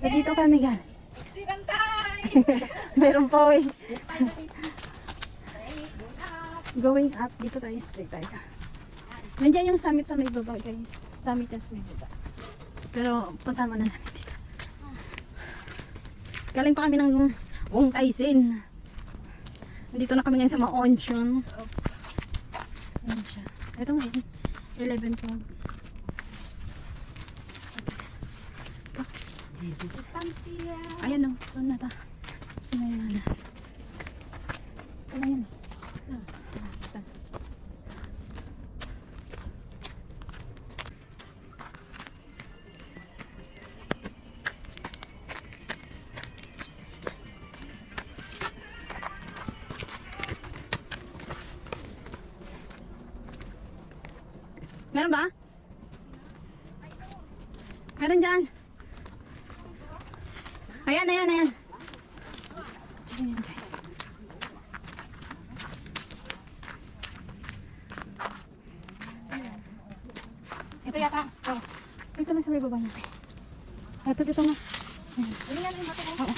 So dito kami galing. Accident time! Meron pa eh. Going up, dito tayo straight tayo. Nandiyan yung summit sa may baba guys. Summit yan sa may baba. Pero punta mo na namin dito. Galing pa kami ng Wong Taisin. Dito na kami ngayon sa Maonsyong. Ayan siya. Ito ngayon. 11:12. This is a Pansya. Ayan o. Doon na ta. Sinayan na. Ito na yun. Meron ba? Meron dyan. Ayan, ayan, ayan. Ayan guys. Ito yata. Oh. Ito lang sa may baba niya. Ito dito nga. Ayan. Ano yan yung bato ko? Oo.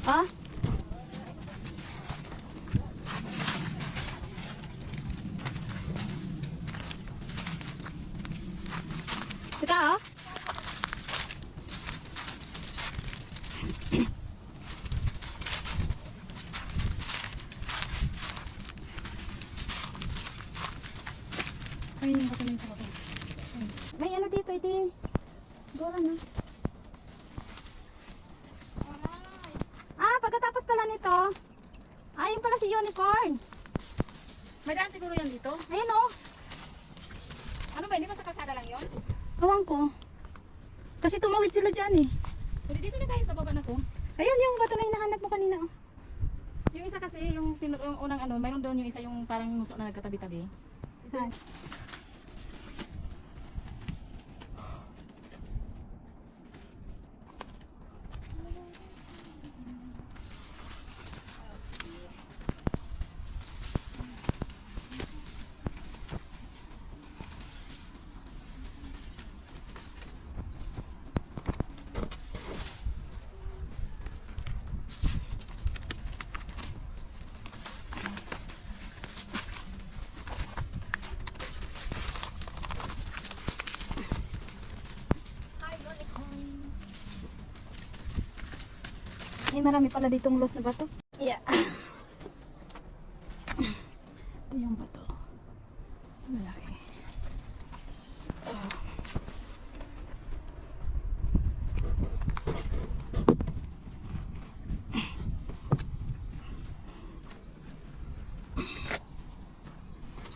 Ha? Kita oh. Ay, hindi ko sa baba. May ano dito, ito yun. Dora na. Ah, pagkatapos pala nito, ayun pala si Unicorn. May daan siguro yan dito. Ayun oh. Ano ba? Hindi ba sa kalsada lang yun? Awang ko. Kasi tumawid sila dyan eh. Pwede dito na tayo sa baba na to. Ayan yung bato na hinahanap mo kanina oh. Yung isa kasi, yung unang ano, mayroon doon yung isa yung parang muso na nagkatabi-tabi. Ay. Ay, marami pala ditong lost na bato. Yeah. Ito yung bato. Malaki. So,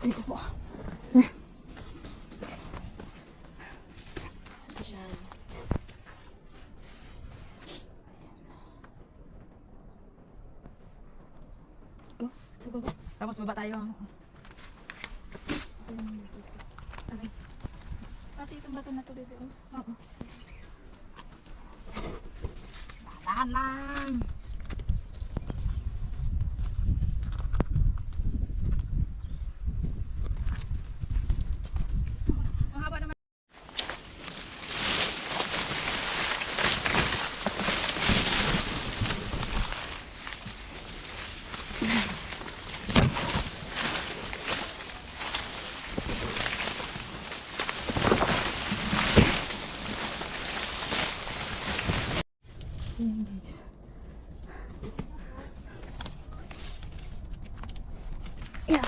ito po. Tapos baba tayo. Okay. Pati itong bato na to dito. Oo. Dahan lang. Mahaba naman. So, yan guys. Yeah.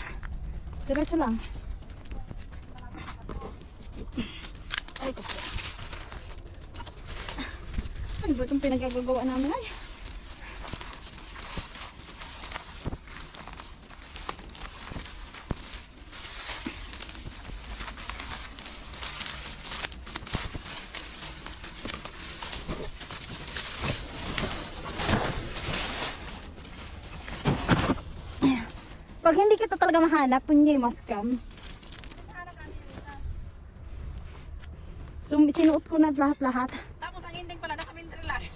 Diretso lang. Ay, ito siya. Ano ba itong pinagagawa namin ay? Pag hindi kita talaga mahanap, hindi maskam. So, sinuot ko na lahat-lahat. Tapos ang ending pala, nasa winter lang.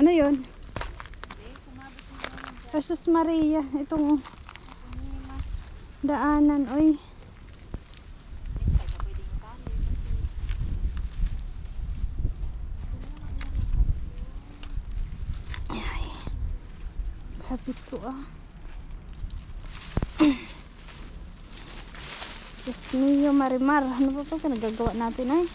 Ano yun? Eh, sumabit mo naman dyan. Jesus Maria. Itong Pinimas. daanan. Oy. Hindi ka pwedeng tali. Ay. Kapit ko ah. Diyos mio, Marimar. Ano ba pa nagagawa natin ay?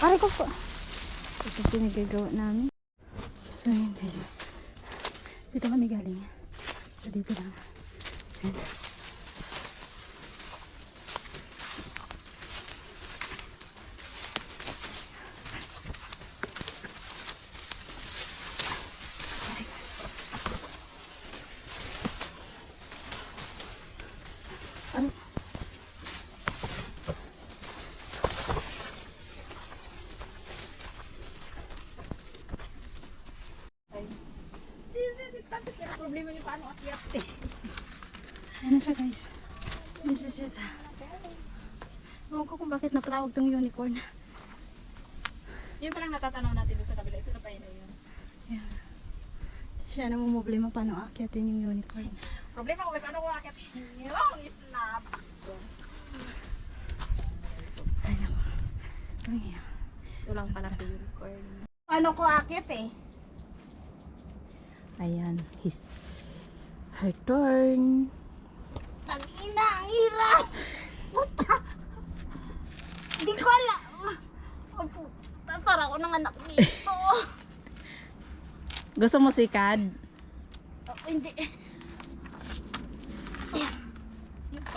Aray ko po. Ito pinagagawa namin. So yun guys. Dito kami galing. So dito lang. Ayan. Aray. Pero problema niyo paano akyat eh. Ayan na siya guys. This is it. Ewan ko kung bakit napatawag tong unicorn. Yun palang natatanaw natin dun sa kabila. Ito na pa yun. Ayan. Siya na problema paano akyatin yung unicorn. Problema ko paano ko akyat yung snap. Ay naku. Ang iya. Ito lang pala sa unicorn. Ano ko akit eh? Ayan. Her turn. Tangina, ang hirap! Puta! Hindi ko alam. Oh, puta, para ako ng anak nito. Gusto mo sikad? Oh, hindi. Yung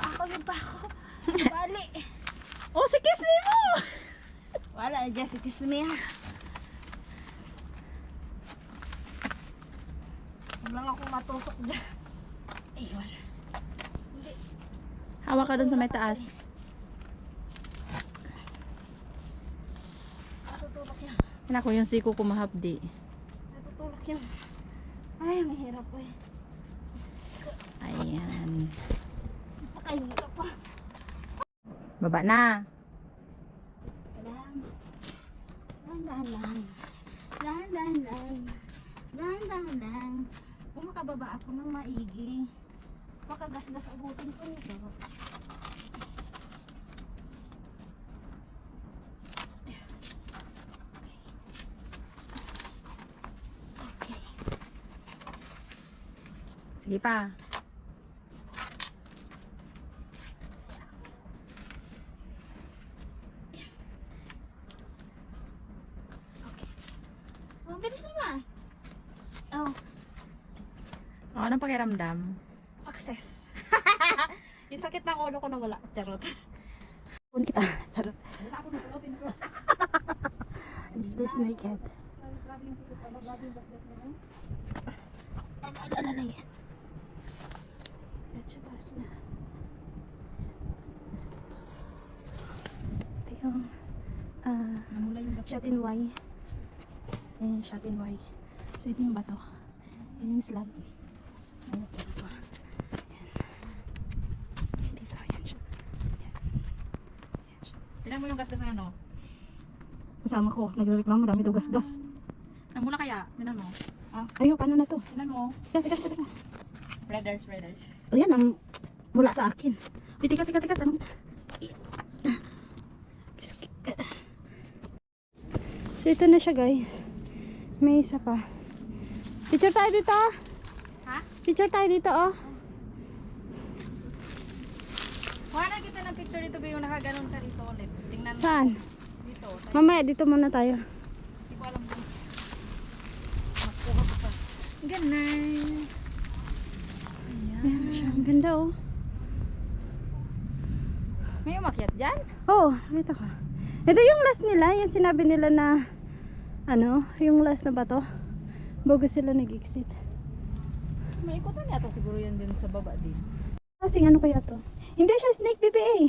pa ako. Bali. Oh, si kiss mo! Wala, just kiss me. Huwag lang ako matusok dyan. Ayun. Hawak ka dun sa may taas. Natutulak yan. Yan ako yung siko ko mahapdi. Natutulak yan. Ay, ang hirap eh. Ayan. Napakahirap pa. Baba na. Dahan-dahan lang. Dahan-dahan lang. Dahan-dahan lang. Kung makababa ako ng maigi, makagasgas abutin ko nito. Okay. Sige pa. Oh, bilis naman. Oh, O, anong pakiramdam? success. Yung sakit ng ulo ko na wala. Charot. Pun kita. Sarot. Wala ako nagulotin ko. Is this naked? Alalay. Yan siya, taas na. So, ito yung Namula yung shot in Y. Yan yung shot in Y. So, ito yung bato. Yan yung slab. Ayan ito. Yan. Dito, yan siya. Yan. Yan siya. Tignan mo yung gasgas ng ano. Kasama ko, nagreklamo, dami ito gas-gas. Namula kaya. Tignan mo. Ayaw, paano na to? Tignan mo. Teka. Spreaders. Ayan ang mula sa akin. Uy, teka. Tanong. So, ito na siya, guys. May isa pa. Picture tayo dito, oh. Ha? Picture tayo dito, oh. Kuha na kita ng picture dito ba yung nakaganon ka dito ulit. Tingnan mo. Saan? Dito. Mamaya, dito muna tayo. Hindi ko alam kung makuha ko pa. Ganun. Ayan siya. Ang ganda, oh. May umakyat dyan? Oh, dito ka. Ito yung last nila. Yung sinabi nila na, ano, yung last na bato. Bago sila nag-exit. May ikutan yata siguro yan din sa baba din. Kasing ano kaya to? Hindi siya snake, baby, eh.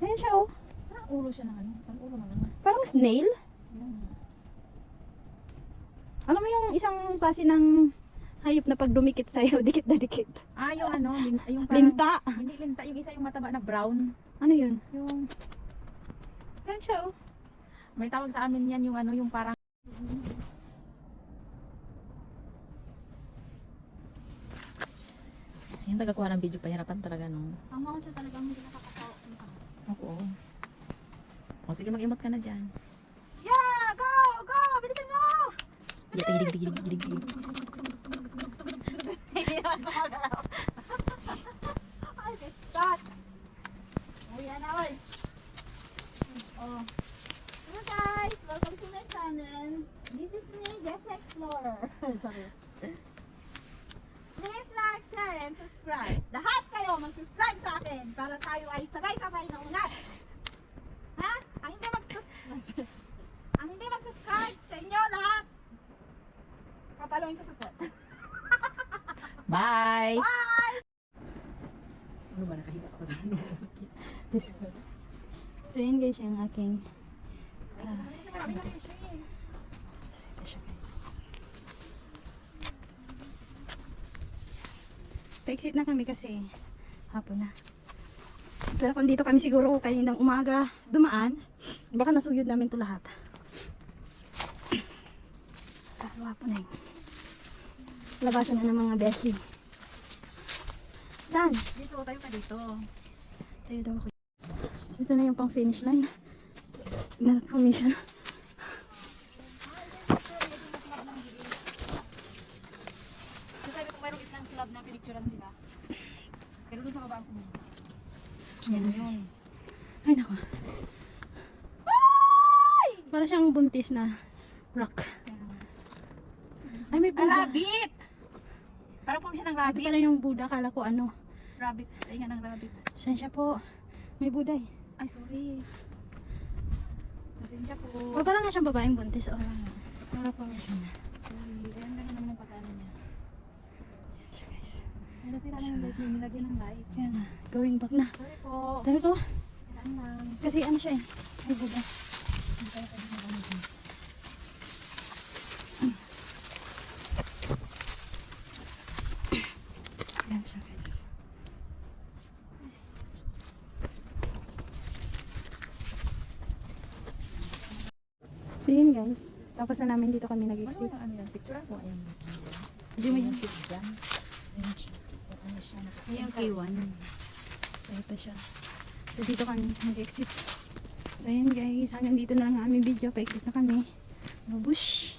Ayan siya oh. Parang ulo siya ng ano. Parang ulo ng ano. Parang snail. Ayan. Alam mo yung isang klase ng hayop na pag dumikit sa'yo, dikit na dikit. Ah, yung ano, yung parang, Linta. hindi linta, yung isa yung mataba na brown. Ano yun? Yung, Ayan siya oh. may tawag sa amin yan, yung ano, yung parang, yung tagakuha ng video, pahirapan talaga nung, Ang mga siya talagang hindi nakakatawa. oo. O, sige, mag-emot ka na dyan. Yeah! Go! Go! Bilisan mo! Yeah, tigilig, tigilig, tigilig, tigilig. Ay, God! Ayan na, oy. Oh. Hello guys! Welcome to my channel. This is me, Jess Explorer. Sorry. Please like, share, and subscribe. Lahat kayo mag-subscribe sa akin para tayo ay sabay-sabay na unat. Ha? Ang hindi mag-subscribe sa inyo lahat, papaluin ko sa pot. Bye! Bye! Ano ba, nakahiga ako sa ano? So yun guys yung aking pa-exit na kami kasi hapon na. Pero kung dito kami siguro kaninang umaga dumaan, baka nasuyod namin to lahat. Kaso hapon na yun. Labasan na ng mga beshi. Saan? Dito, tayo ka dito. Tayo daw ako. So ito na yung pang finish line. Na commission. So, sabi ko mayroong islang slab na pinicturean sila. Pero dun sa baba ang pumunta. Yan. Yun. Ay nako. Para siyang buntis na rock. Ay may Ah, Buddha. rabbit! Parang form siya ng Ito rabbit. pala yung Buddha. Kala ko ano. Rabbit. Ay nga ng rabbit. Sensya po. May Buddha eh. Ay, sorry. Pasensya po. O parang nga siyang babaeng buntis. O para pa siya na. Sorry. Ay, ang ganda naman ang pagkano niya. Yan siya guys. Ay, nasira na yung light niya. Nilagyan ng light. Yan na. Going back na. Sorry po. Pero ko. Kailan lang. Kasi ano siya eh. May Buddha. Yan siya guys. So yun guys. Tapos na namin dito kami Ano nag-exit. yung ano yan? Picture ako. Ayan. Hindi mo yun. Picture. Ayan siya. Ano siya? Ayan K1. So ito siya. So dito kami nag-exit. So yun guys. Hanggang dito na lang ang aming video. Pa-exit na kami. Mabush!